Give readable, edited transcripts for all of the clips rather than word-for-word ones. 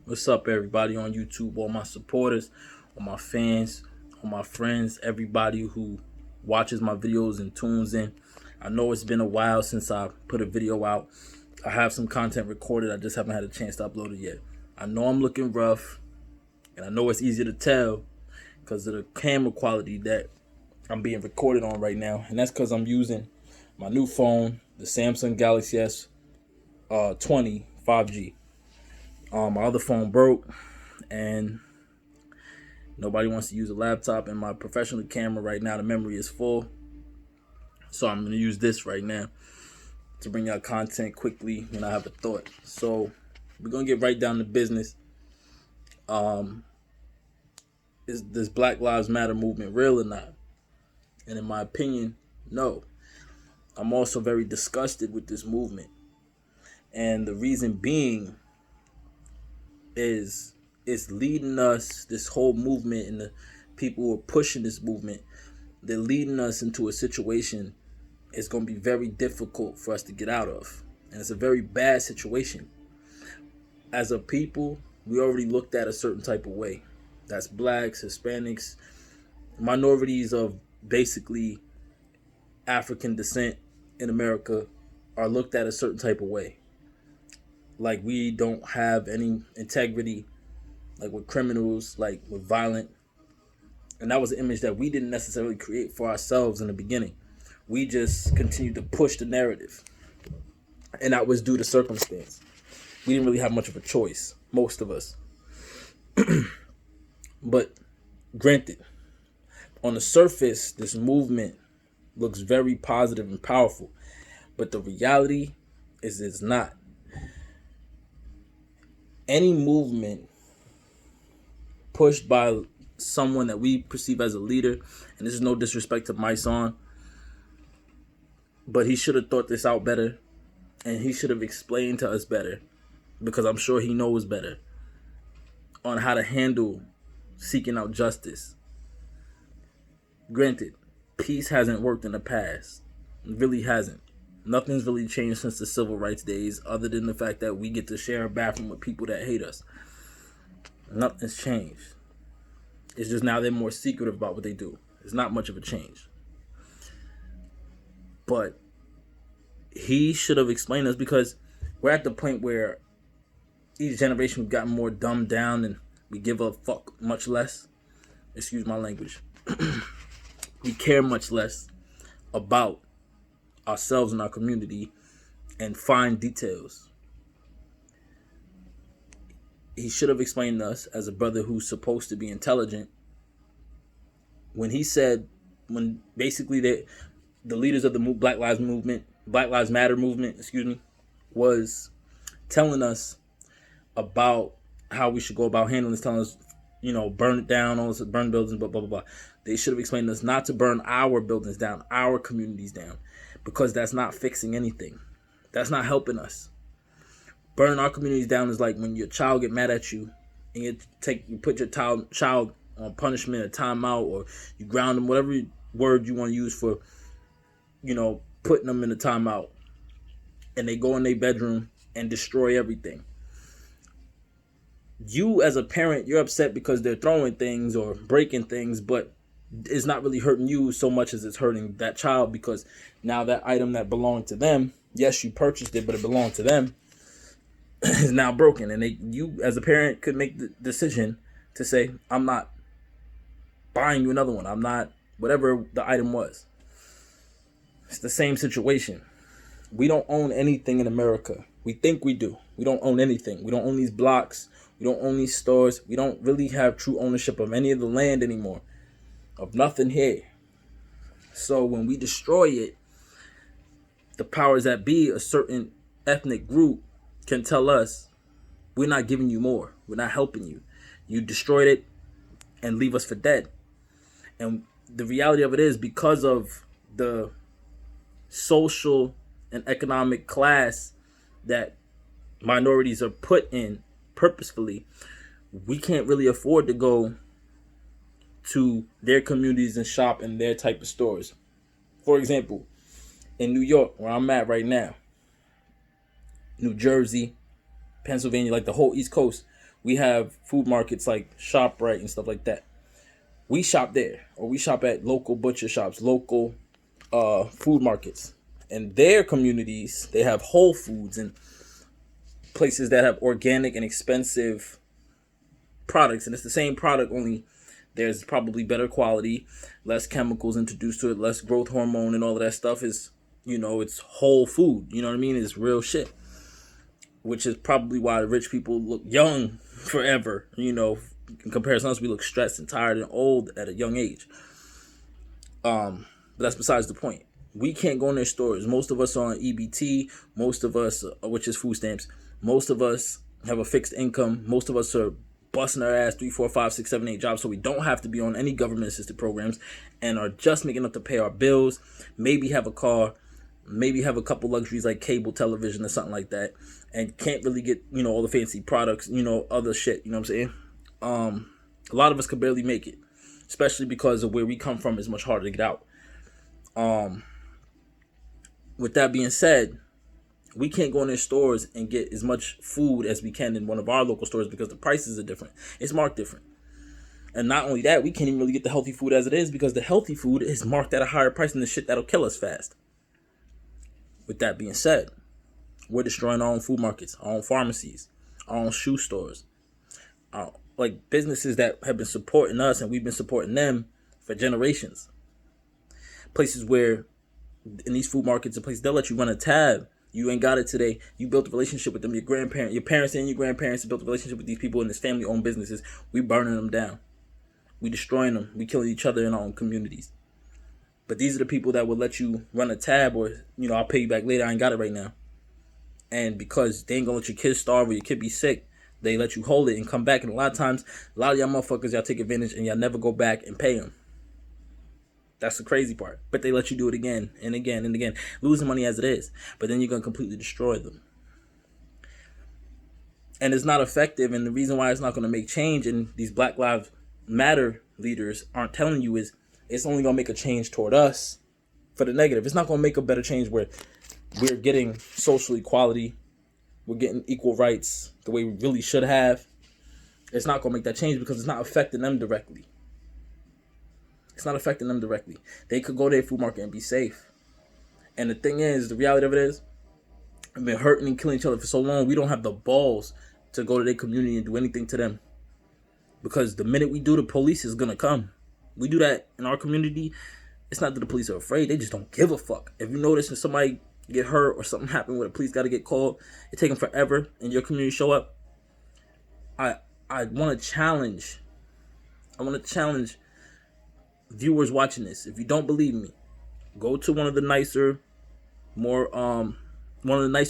What's up, everybody on YouTube, all my supporters, all my fans, all my friends, everybody who watches my videos and tunes in. I know it's been a while since I put a video out. I have some content recorded, I just haven't had a chance to upload it yet. I know I'm looking rough, and I know it's easy to tell because of the camera quality that I'm being recorded on right now, and that's because I'm using my new phone, the Samsung Galaxy S 20 5G. My other phone broke, and nobody wants to use a laptop. And my professional camera right now, the memory is full, so I'm gonna use this right now to bring out content quickly when I have a thought. So we're gonna get right down to business. Is this Black Lives Matter movement real or not? And in my opinion, no. I'm also very disgusted with this movement, and the reason being is it's leading us, this whole movement and the people who are pushing this movement, they're leading us into a situation it's going to be very difficult for us to get out of. And it's a very bad situation. As a people, we already looked at a certain type of way. That's blacks, Hispanics, minorities of basically African descent in America are looked at a certain type of way. Like we don't have any integrity, like we're criminals, like we're violent. And that was an image that we didn't necessarily create for ourselves in the beginning. We just continued to push the narrative. And that was due to circumstance. We didn't really have much of a choice, most of us. But granted, on the surface, this movement looks very positive and powerful. But the reality is it's not. Any movement pushed by someone that we perceive as a leader, and this is no disrespect to my son, but he should have thought this out better, and he should have explained to us better, because I'm sure he knows better on how to handle seeking out justice. Granted, peace hasn't worked in the past. It really hasn't. Nothing's really changed since the civil rights days, other than the fact that we get to share a bathroom with people that hate us. Nothing's changed. It's just now they're more secretive about what they do. It's not much of a change. But he should have explained us, because we're at the point where each generation we've gotten more dumbed down and we give a fuck much less. Excuse my language. We care much less about ourselves and our community and fine details. He should have explained to us, as a brother who's supposed to be intelligent, when he said, when basically the leaders of the Black Lives Matter movement, was telling us about how we should go about handling this, telling us, burn it down, all this, burn buildings, blah, blah, blah, blah. They should have explained to us not to burn our buildings down, our communities down, because that's not fixing anything. That's not helping us. Burning our communities down is like when your child get mad at you and you put your child on punishment or timeout, or you ground them, whatever word you want to use for, putting them in a timeout, and they go in their bedroom and destroy everything. You as a parent, you're upset because they're throwing things or breaking things, but it's not really hurting you so much as it's hurting that child, because now that item that belonged to them, yes, you purchased it, but it belonged to them, is now broken. And you as a parent could make the decision to say, I'm not buying you another one. I'm not, whatever the item was. It's the same situation. We don't own anything in America. We think we do. We don't own anything. We don't own these blocks. We don't own these stores. We don't really have true ownership of any of the land anymore. Of nothing here. So when we destroy it, the powers that be, a certain ethnic group, can tell us, we're not giving you more. We're not helping you. You destroyed it and leave us for dead. And the reality of it is, because of the social and economic class that minorities are put in purposefully, we can't really afford to go to their communities and shop in their type of stores. For example, in New York, where I'm at right now, New Jersey, Pennsylvania, like the whole East Coast, We have food markets like ShopRite and stuff like that. We shop there, or we shop at local butcher shops, local food markets. And their communities, they have Whole Foods and places that have organic and expensive products. And it's the same product, only there's probably better quality, less chemicals introduced to it, less growth hormone, and all of that stuff is, it's whole food. You know what I mean? It's real shit. Which is probably why the rich people look young forever. In comparison to us, we look stressed and tired and old at a young age. But that's besides the point. We can't go in their stores. Most of us are on EBT. Most of us, which is food stamps. Most of us have a fixed income. Most of us are busting our ass 3, 4, 5, 6, 7, 8 jobs, so we don't have to be on any government assisted programs, and are just making enough to pay our bills. Maybe have a car. Maybe have a couple luxuries like cable television or something like that, and can't really get all the fancy products, other shit. You know what I'm saying? A lot of us could barely make it, especially because of where we come from is much harder to get out. With that being said, we can't go in their stores and get as much food as we can in one of our local stores because the prices are different. It's marked different. And not only that, we can't even really get the healthy food as it is because the healthy food is marked at a higher price than the shit that'll kill us fast. With that being said, we're destroying our own food markets, our own pharmacies, our own shoe stores, like businesses that have been supporting us and we've been supporting them for generations. Places where, in these food markets, a place they'll let you run a tab. You ain't got it today. You built a relationship with them. Your parents and your grandparents built a relationship with these people in this family-owned businesses. We burning them down. We destroying them. We killing each other in our own communities. But these are the people that will let you run a tab or, I'll pay you back later. I ain't got it right now. And because they ain't gonna let your kid starve or your kid be sick, they let you hold it and come back. And a lot of times, a lot of y'all motherfuckers, y'all take advantage and y'all never go back and pay them. That's the crazy part. But they let you do it again and again and again, losing money as it is. But then you're going to completely destroy them. And it's not effective. And the reason why it's not going to make change, and these Black Lives Matter leaders aren't telling you, is it's only going to make a change toward us for the negative. It's not going to make a better change where we're getting social equality. We're getting equal rights the way we really should have. It's not going to make that change because it's not affecting them directly. It's not affecting them directly. They could go to their food market and be safe. And the thing is, the reality of it is, we've been hurting and killing each other for so long, we don't have the balls to go to their community and do anything to them. Because the minute we do, the police is going to come. We do that in our community. It's not that the police are afraid. They just don't give a fuck. If you notice when somebody get hurt or something happen where the police got to get called, it take them forever and your community show up. I want to challenge viewers watching this. If you don't believe me, go to one of the nicer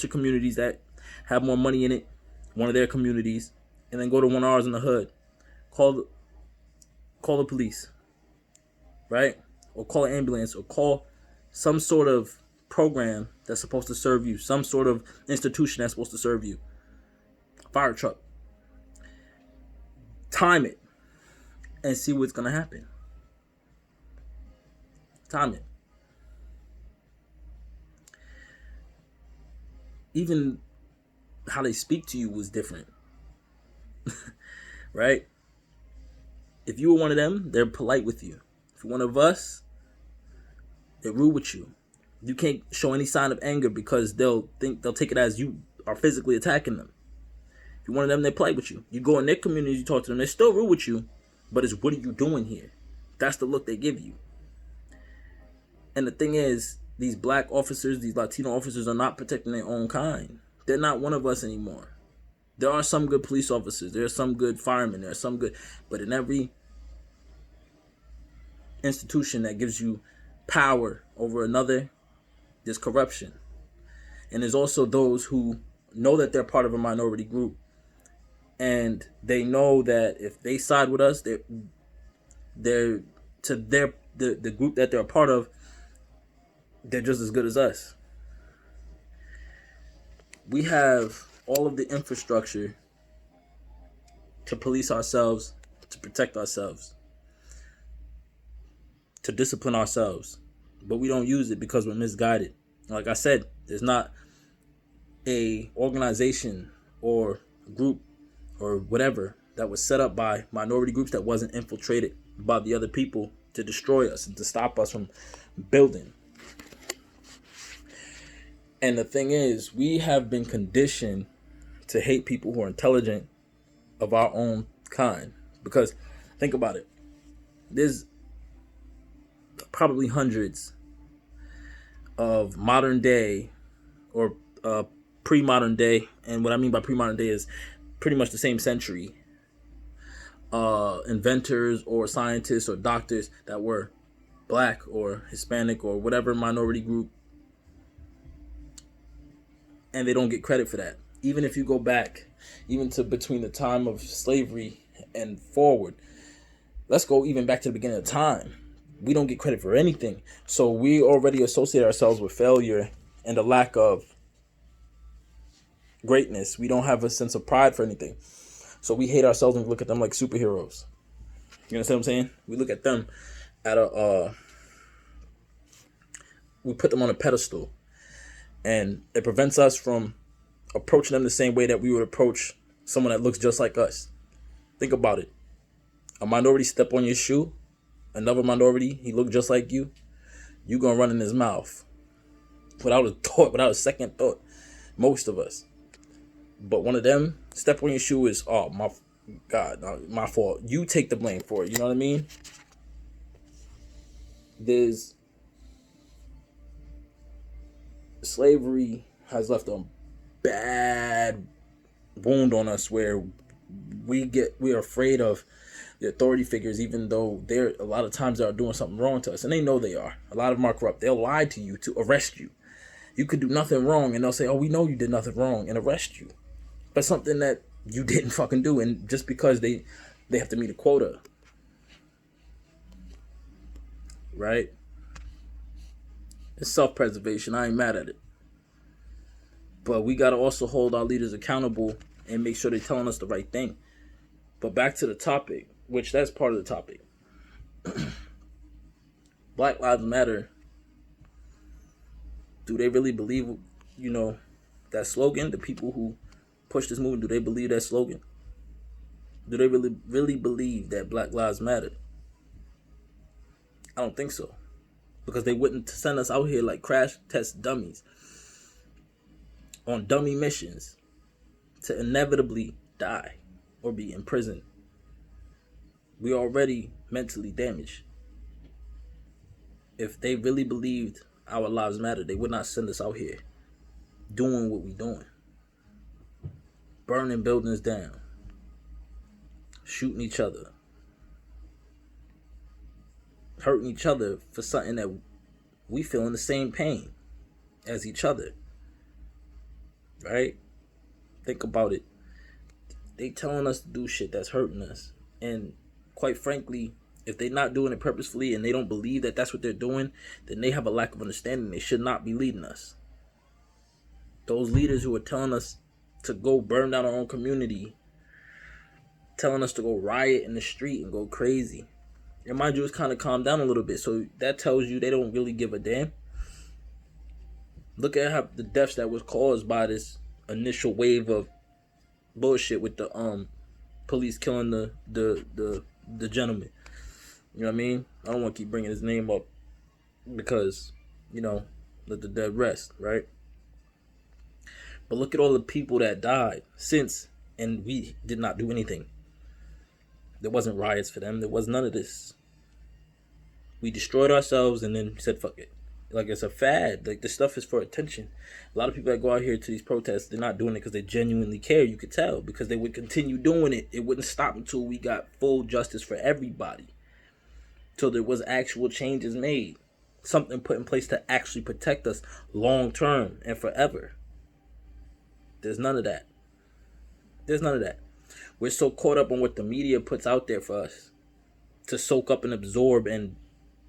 communities that have more money in it, one of their communities, and then go to one of ours in the hood. Call the police, right? Or call an ambulance, or call some sort of program that's supposed to serve you, some sort of institution that's supposed to serve you. Fire truck. Time it and see what's gonna happen. Time it. Even how they speak to you was different. Right? If you were one of them, they're polite with you. If you're one of us, they're rude with you. You can't show any sign of anger because they'll take it as you are physically attacking them. If you're one of them, they're polite with you. You go in their community, you talk to them, they're still rude with you, but it's, what are you doing here? That's the look they give you. And the thing is, these black officers, these Latino officers are not protecting their own kind. They're not one of us anymore. There are some good police officers. There are some good firemen. There are some good... But in every institution that gives you power over another, there's corruption. And there's also those who know that they're part of a minority group. And they know that if they side with us, they're to the group that they're a part of, they're just as good as us. We have all of the infrastructure to police ourselves, to protect ourselves, to discipline ourselves. But we don't use it because we're misguided. Like I said, there's not a organization or group or whatever that was set up by minority groups that wasn't infiltrated by the other people to destroy us and to stop us from building. And the thing is, we have been conditioned to hate people who are intelligent of our own kind. Because think about it. There's probably hundreds of modern day or pre-modern day, and what I mean by pre-modern day is pretty much the same century, inventors or scientists or doctors that were black or Hispanic or whatever minority group, and they don't get credit for that. Even if you go back, even to between the time of slavery and forward, let's go even back to the beginning of time. We don't get credit for anything. So we already associate ourselves with failure and a lack of greatness. We don't have a sense of pride for anything. So we hate ourselves and look at them like superheroes. You understand what I'm saying? We look at them at we put them on a pedestal. And it prevents us from approaching them the same way that we would approach someone that looks just like us. Think about it. A minority step on your shoe, another minority, he look just like you gonna run in his mouth. Without a thought, without a second thought. Most of us. But one of them, step on your shoe is, oh, my God, my fault. You take the blame for it, you know what I mean? Slavery has left a bad wound on us where we are afraid of the authority figures, even though they're a lot of times they are doing something wrong to us, and they know they are. A lot of them are corrupt. They'll lie to you to arrest you. You could do nothing wrong, and they'll say, "Oh, we know you did nothing wrong," and arrest you, but something that you didn't fucking do, and just because they have to meet a quota, right? It's self-preservation. I ain't mad at it. But we got to also hold our leaders accountable and make sure they're telling us the right thing. But back to the topic, which that's part of the topic. Black Lives Matter. Do they really believe, that slogan? The people who push this movement, do they believe that slogan? Do they really believe that Black Lives Matter? I don't think so. Because they wouldn't send us out here like crash test dummies on dummy missions to inevitably die or be in prison. We already mentally damaged. If they really believed our lives matter, they would not send us out here doing what we doing. Burning buildings down. Shooting each other. Hurting each other for something that we feel in the same pain as each other. Right? Think about it. They telling us to do shit that's hurting us. And quite frankly, if they're not doing it purposefully and they don't believe that that's what they're doing, then they have a lack of understanding. They should not be leading us. Those leaders who are telling us to go burn down our own community, telling us to go riot in the street and go crazy. And mind you, it's kind of calmed down a little bit. So that tells you they don't really give a damn. Look at how the deaths that was caused by this initial wave of bullshit with the police killing the gentleman. You know what I mean? I don't want to keep bringing his name up because, let the dead rest, right? But look at all the people that died since, and we did not do anything. There wasn't riots for them. There was none of this. We destroyed ourselves and then said, fuck it. Like, it's a fad. Like, this stuff is for attention. A lot of people that go out here to these protests, they're not doing it because they genuinely care. You could tell. Because they would continue doing it. It wouldn't stop until we got full justice for everybody. Till there was actual changes made. Something put in place to actually protect us long term and forever. There's none of that. There's none of that. We're so caught up on what the media puts out there for us to soak up and absorb and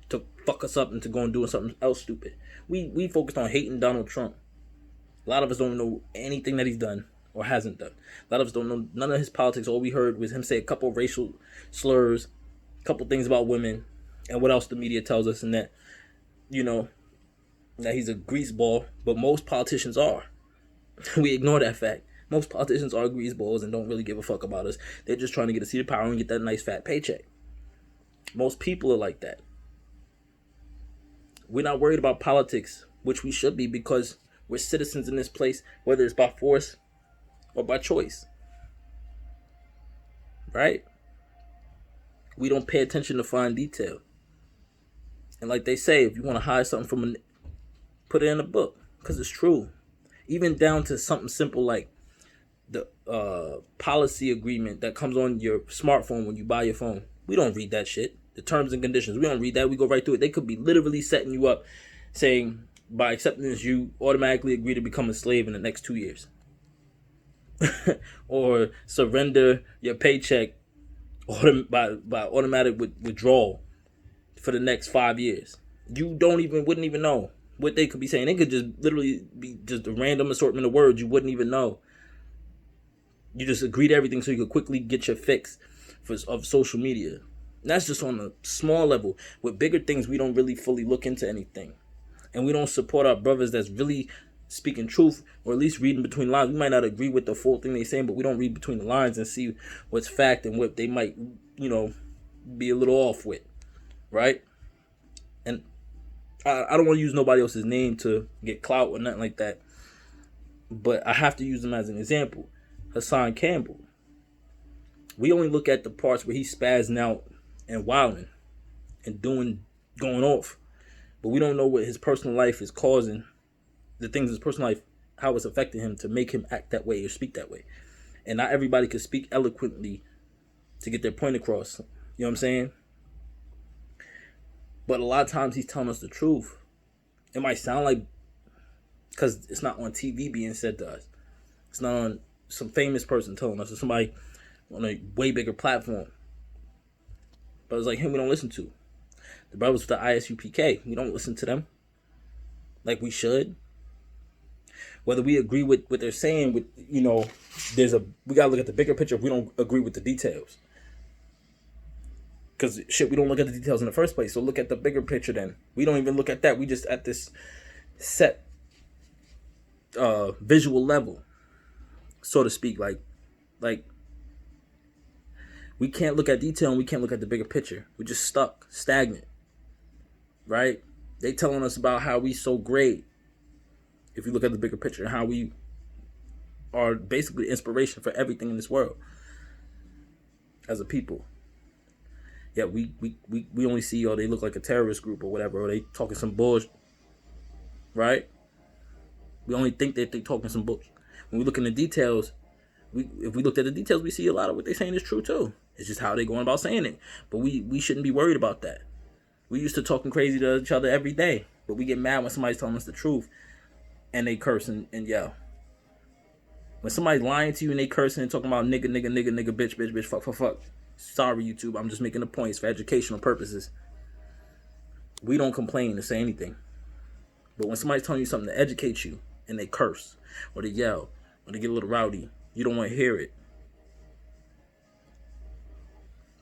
to fuck us up into going and doing something else stupid. We focused on hating Donald Trump. A lot of us don't know anything that he's done or hasn't done. A lot of us don't know none of his politics. All we heard was him say a couple of racial slurs, a couple things about women, and what else the media tells us, and that, that he's a greaseball, but most politicians are. We ignore that fact. Most politicians are greaseballs and don't really give a fuck about us. They're just trying to get a seat of power and get that nice fat paycheck. Most people are like that. We're not worried about politics, which we should be, because we're citizens in this place, whether it's by force or by choice. Right? We don't pay attention to fine detail. And like they say, if you want to hide something from put it in a book, because it's true. Even down to something simple like the policy agreement that comes on your smartphone when you buy your phone. We don't read that shit. The terms and conditions, we don't read that. We go right through it. They could be literally setting you up, saying by accepting this, you automatically agree to become a slave in the next 2 years. Or surrender your paycheck by automatic withdrawal for the next 5 years. You wouldn't even know what they could be saying. They could just literally be just a random assortment of words you wouldn't even know. You just agree to everything so you could quickly get your fix of social media. And that's just on a small level. With bigger things, we don't really fully look into anything. And we don't support our brothers that's really speaking truth, or at least reading between the lines. We might not agree with the full thing they're saying, but we don't read between the lines and see what's fact and what they might, be a little off with. Right? And I don't want to use nobody else's name to get clout or nothing like that. But I have to use him as an example. Hassan Campbell. We only look at the parts where he's spazzing out and wilding and going off. But we don't know what his personal life is causing, the things in his personal life, how it's affecting him to make him act that way or speak that way. And not everybody can speak eloquently to get their point across. You know what I'm saying? But a lot of times he's telling us the truth. It might sound like, because it's not on TV being said to us. It's not on some famous person telling us, or somebody on a way bigger platform. But it's like him we don't listen to. The brothers with the ISUPK, we don't listen to them like we should. Whether we agree with what they're saying, we gotta look at the bigger picture if we don't agree with the details. Because we don't look at the details in the first place. So look at the bigger picture then. We don't even look at that. We just at this set visual level, so to speak. Like we can't look at detail and we can't look at the bigger picture. We're just stuck, stagnant. Right? They telling us about how we so great. If you look at the bigger picture, how we are basically inspiration for everything in this world as a people. Yeah, we only see, they look like a terrorist group or whatever, or they talking some bullshit, right? We only think that they talking some bullshit. When we look in the details, if we looked at the details, we see a lot of what they're saying is true too. It's just how they going about saying it. But we shouldn't be worried about that. We used to talking crazy to each other every day, but we get mad when somebody's telling us the truth and they curse and yell. When somebody's lying to you and they cursing and talking about nigga, bitch, fuck. Sorry, YouTube. I'm just making the points for educational purposes. We don't complain or say anything. But when somebody's telling you something to educate you and they curse or they yell or they get a little rowdy, you don't want to hear it.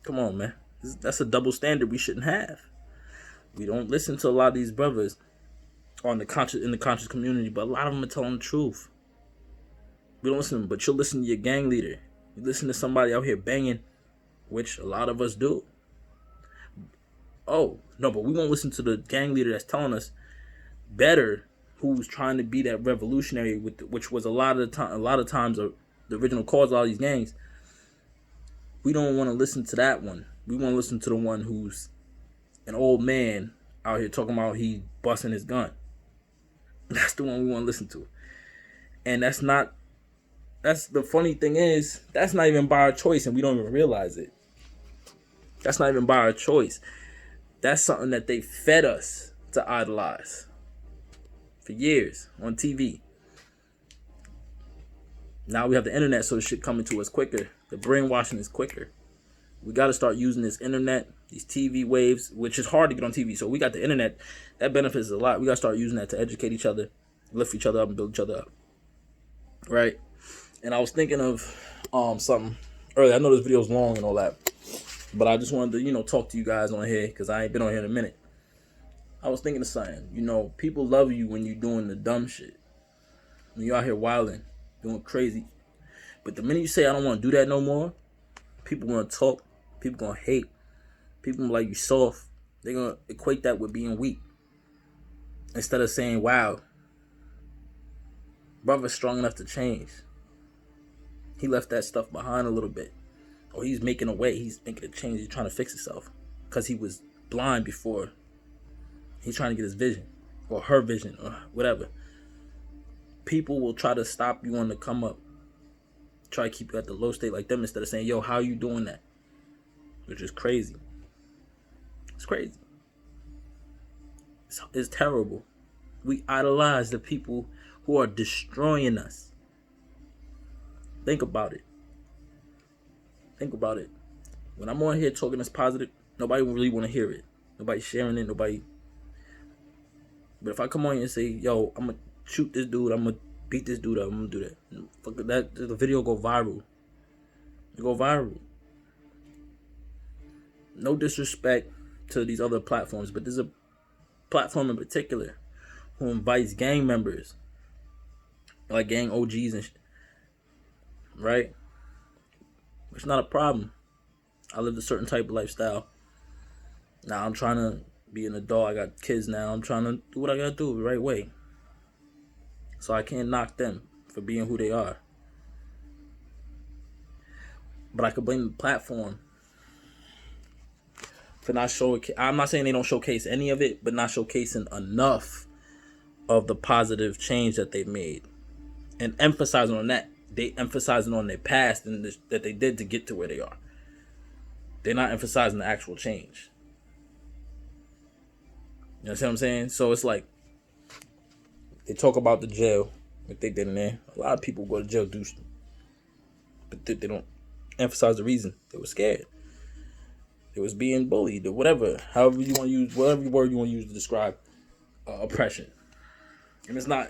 Come on, man. That's a double standard we shouldn't have. We don't listen to a lot of these brothers in the conscious community, but a lot of them are telling the truth. We don't listen to them, but you'll listen to your gang leader. You listen to somebody out here banging, which a lot of us do. Oh, no, but we won't listen to the gang leader that's telling us better, who's trying to be that revolutionary, which was a lot of times the original cause of all these gangs. We don't want to listen to that one. We want to listen to the one who's an old man out here talking about he busting his gun. That's the one we want to listen to. And that's the funny thing is, that's not even by our choice and we don't even realize it. That's not even by our choice. That's something that they fed us to idolize for years on TV. Now we have the internet, so shit coming to us quicker. The brainwashing is quicker. We got to start using this internet, these TV waves, which is hard to get on TV. So we got the internet. That benefits a lot. We got to start using that to educate each other, lift each other up, and build each other up. Right? And I was thinking of something earlier. I know this video is long and all that, but I just wanted to, talk to you guys on here because I ain't been on here in a minute. I was thinking of something. People love you when you're doing the dumb shit. When you're out here wilding, doing crazy. But the minute you say I don't want to do that no more, people gonna talk, people gonna hate, people gonna like you soft. They're gonna equate that with being weak. Instead of saying, wow, brother's strong enough to change. He left that stuff behind a little bit. Or he's making a way, he's making a change, he's trying to fix himself. Because he was blind before. He's trying to get his vision. Or her vision, or whatever. People will try to stop you on the come up. Try to keep you at the low state like them instead of saying, yo, how are you doing that? Which is crazy. It's crazy. It's terrible. We idolize the people who are destroying us. Think about it. Think about it. When I'm on here talking this positive, nobody really want to hear it. Nobody's sharing it. Nobody. But if I come on here and say, yo, I'm going to shoot this dude, I'm going to beat this dude up, I'm going to do that. Fuck that. The video go viral. It go viral. No disrespect to these other platforms, but there's a platform in particular who invites gang members, like gang OGs and shit, right? It's not a problem. I lived a certain type of lifestyle. Now I'm trying to be an adult. I got kids now. I'm trying to do what I gotta do the right way. So I can't knock them for being who they are. But I could blame the platform for not showing. I'm not saying they don't showcase any of it, but not showcasing enough of the positive change that they've made. And emphasizing on that. They emphasizing on their past and that they did to get to where they are. They're not emphasizing the actual change. You know what I'm saying? So it's like they talk about the jail, what they did in there. A lot of people go to jail, but they don't emphasize the reason. They were scared. They was being bullied or whatever. However you want to use, whatever word you want to use to describe oppression. And it's not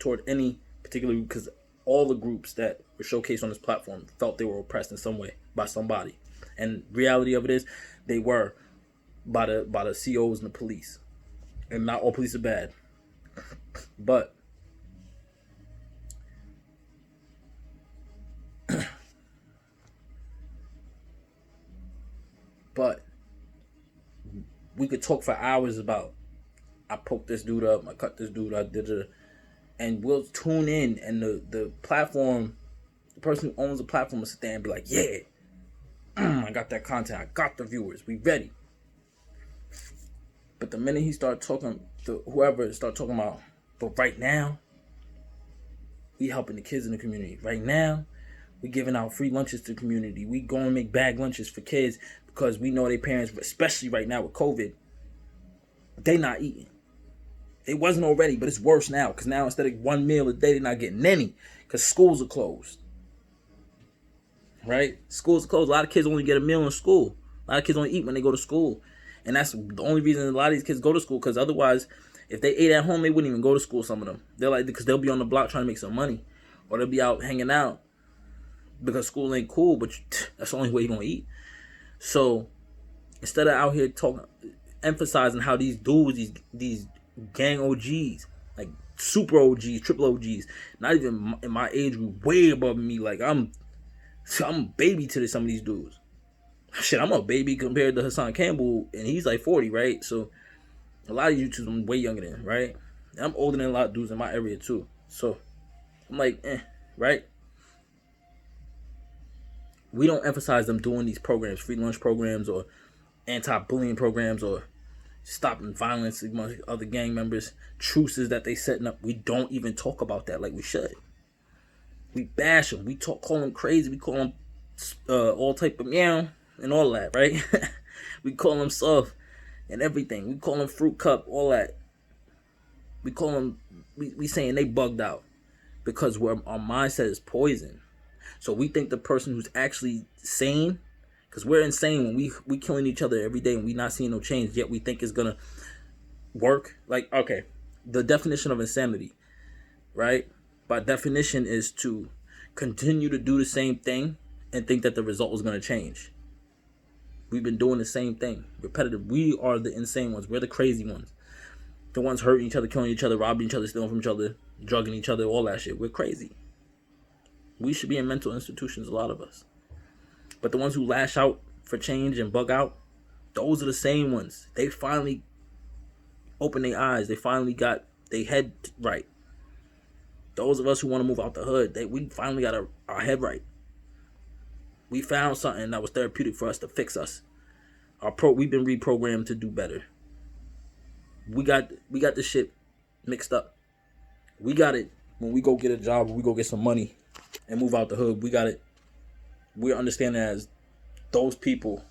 toward any particular, because all the groups that were showcased on this platform felt they were oppressed in some way by somebody. And reality of it is, they were by the COs and the police. And not all police are bad. But we could talk for hours about, I poked this dude up, I cut this dude, I did it. And we'll tune in, and the platform, the person who owns the platform will sit there and be like, yeah, I got that content, I got the viewers, we ready. But the minute he start talking, whoever start talking about, but right now, we helping the kids in the community. Right now, we giving out free lunches to the community. We going to make bag lunches for kids because we know their parents, especially right now with COVID, they not eating. It wasn't already, but it's worse now because now instead of one meal a day, they're not getting any because schools are closed. Right? Schools are closed. A lot of kids only get a meal in school. A lot of kids only eat when they go to school. And that's the only reason a lot of these kids go to school, because otherwise, if they ate at home, they wouldn't even go to school, some of them. They're like, because they'll be on the block trying to make some money. Or they'll be out hanging out because school ain't cool, but that's the only way you're going to eat. So instead of out here emphasizing how these dudes, these gang OGs, like super OGs, triple OGs, not even in my age group, way above me, like I'm a baby to some of these dudes. Shit, I'm a baby compared to Hassan Campbell, and he's like 40, right? So a lot of YouTubers I'm way younger than, right? And I'm older than a lot of dudes in my area too. So I'm like, right? We don't emphasize them doing these programs, free lunch programs or anti-bullying programs or stopping violence among other gang members, truces that they setting up. We don't even talk about that like we should. We bash them. We call them crazy. We call them all type of meow and all that, right? We call them soft and everything. We call them fruit cup, all that. We call them, we saying they bugged out because our mindset is poison. So we think the person who's actually sane, because we're insane when we killing each other every day and we not seeing no change, yet we think it's gonna work. Like, okay, the definition of insanity, right? By definition is to continue to do the same thing and think that the result is gonna change. We've been doing the same thing, repetitive. We are the insane ones. We're the crazy ones. The ones hurting each other, killing each other, robbing each other, stealing from each other, drugging each other, all that shit. We're crazy. We should be in mental institutions, a lot of us. But the ones who lash out for change and bug out, those are the same ones. They finally opened their eyes. They finally got their head right. Those of us who want to move out the hood, we finally got our head right. We found something that was therapeutic for us to fix us. We've been reprogrammed to do better. We got this shit mixed up. We got it when we go get a job, when we go get some money and move out the hood. We got it. We're understanding as those people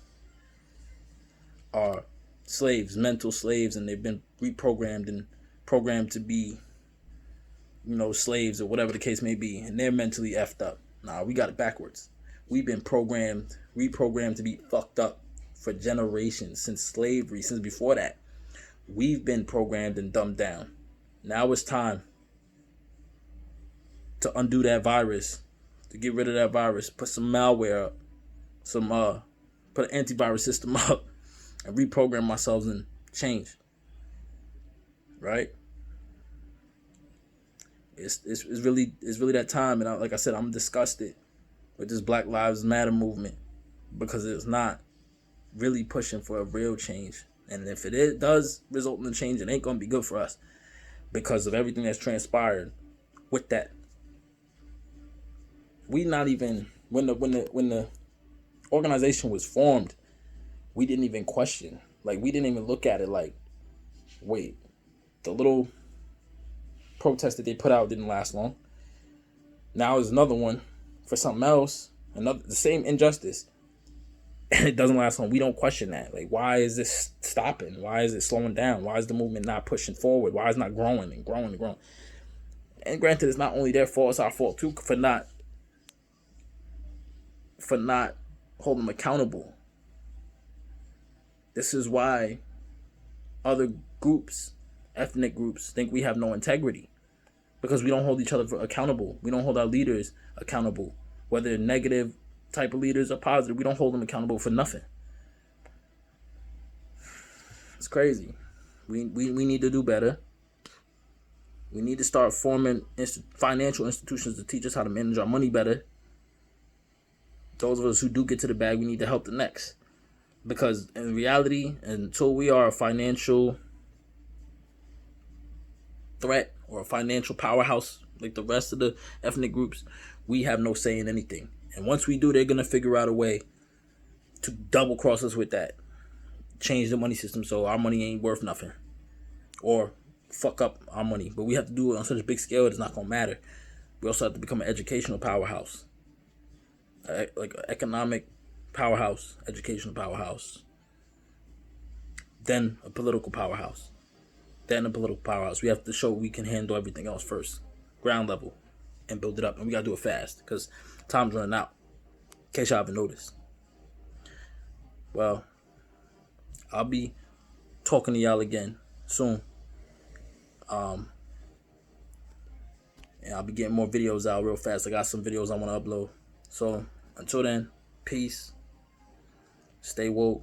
are slaves, mental slaves, and they've been reprogrammed and programmed to be, slaves or whatever the case may be, and they're mentally effed up. Nah, we got it backwards. We've been reprogrammed to be fucked up for generations, since slavery, since before that. We've been programmed and dumbed down. Now it's time to undo that virus, to get rid of that virus, put some malware up, put an antivirus system up, and reprogram ourselves and change. Right? It's really that time, and like I said, I'm disgusted with this Black Lives Matter movement because it's not really pushing for a real change. And if it does result in a change, it ain't gonna be good for us because of everything that's transpired with that. We not even when the organization was formed, we didn't even question. Like, we didn't even look at it like, wait, the little protest that they put out didn't last long. Now there's another one for something else, the same injustice, and it doesn't last long. We don't question that. Like, why is this stopping? Why is it slowing down? Why is the movement not pushing forward? Why is it not growing and growing and growing? And granted, it's not only their fault, it's our fault too for not holding them accountable. This is why other groups, ethnic groups, think we have no integrity, because we don't hold each other accountable. We don't hold our leaders accountable, whether they're negative type of leaders or positive. We don't hold them accountable for nothing. It's crazy. We need to do better. We need to start forming financial institutions to teach us how to manage our money better. Those of us who do get to the bag, we need to help the next. Because in reality, until we are a financial threat or a financial powerhouse like the rest of the ethnic groups, we have no say in anything. And once we do, they're going to figure out a way to double cross us with that. Change the money system so our money ain't worth nothing. Or fuck up our money. But we have to do it on such a big scale, it's not going to matter. We also have to become an educational powerhouse. Like an economic powerhouse, educational powerhouse. Then a political powerhouse. Then a political powerhouse. We have to show we can handle everything else first. Ground level. And build it up. And we got to do it fast. Because time's running out. In case y'all haven't noticed. Well, I'll be talking to y'all again soon. And I'll be getting more videos out real fast. I got some videos I want to upload. So, until then, peace. Stay woke.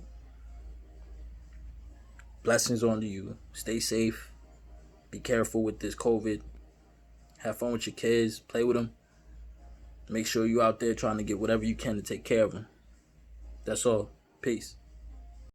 Blessings on to you. Stay safe. Be careful with this COVID. Have fun with your kids. Play with them. Make sure you're out there trying to get whatever you can to take care of them. That's all. Peace.